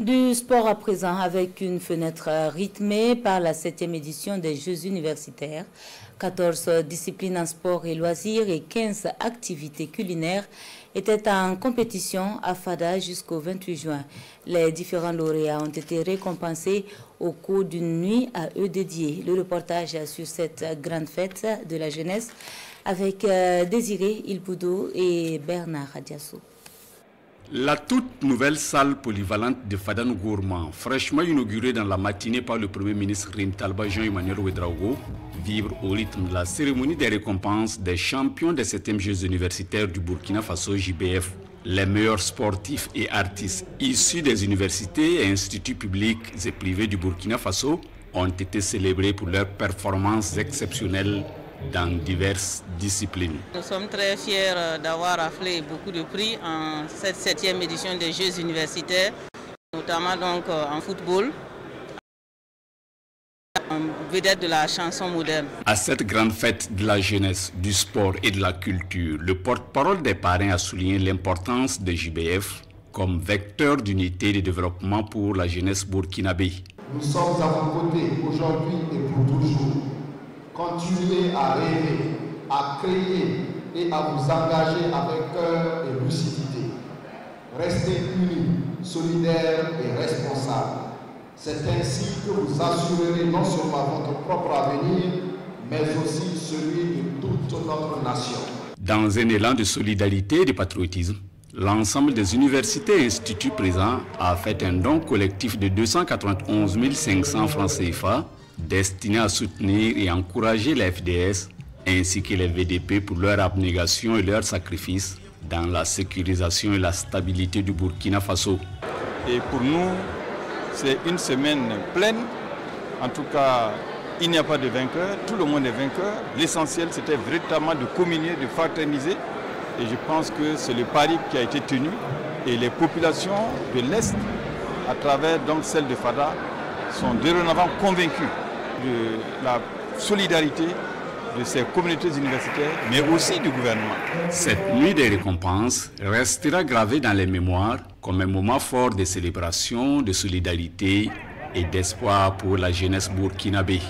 Du sport à présent avec une fenêtre rythmée par la 7e édition des Jeux universitaires. 14 disciplines en sport et loisirs et 15 activités culinaires étaient en compétition à Fada jusqu'au 28 juin. Les différents lauréats ont été récompensés au cours d'une nuit à eux dédiée. Le reportage sur cette grande fête de la jeunesse avec Désiré Ilboudo et Bernard Adiasso. La toute nouvelle salle polyvalente de Fadane Gourmand, fraîchement inaugurée dans la matinée par le Premier ministre Rintalba Jean-Emmanuel Ouedraogo, vibre au rythme de la cérémonie des récompenses des champions des 7e Jeux universitaires du Burkina Faso JBF. Les meilleurs sportifs et artistes issus des universités et instituts publics et privés du Burkina Faso ont été célébrés pour leurs performances exceptionnelles dans diverses disciplines. Nous sommes très fiers d'avoir raflé beaucoup de prix en cette 7e édition des Jeux universitaires, notamment donc en football, en vedette de la chanson moderne. À cette grande fête de la jeunesse, du sport et de la culture, le porte-parole des parrains a souligné l'importance de JBF comme vecteur d'unité et de développement pour la jeunesse burkinabé. Nous sommes à vos côtés aujourd'hui et pour toujours. Continuez à rêver, à créer et à vous engager avec cœur et lucidité. Restez unis, solidaires et responsables. C'est ainsi que vous assurerez non seulement votre propre avenir, mais aussi celui de toute notre nation. Dans un élan de solidarité et de patriotisme, l'ensemble des universités et instituts présents a fait un don collectif de 291 500 francs CFA destiné à soutenir et encourager la FDS ainsi que les VDP pour leur abnégation et leur sacrifice dans la sécurisation et la stabilité du Burkina Faso. Et pour nous, c'est une semaine pleine. En tout cas, il n'y a pas de vainqueur, tout le monde est vainqueur. L'essentiel, c'était véritablement de communier, de fraterniser. Et je pense que c'est le pari qui a été tenu. Et les populations de l'Est, à travers donc celle de Fada, sont dorénavant convaincus de la solidarité de ces communautés universitaires, mais aussi du gouvernement. Cette nuit des récompenses restera gravée dans les mémoires comme un moment fort de célébration, de solidarité et d'espoir pour la jeunesse burkinabé.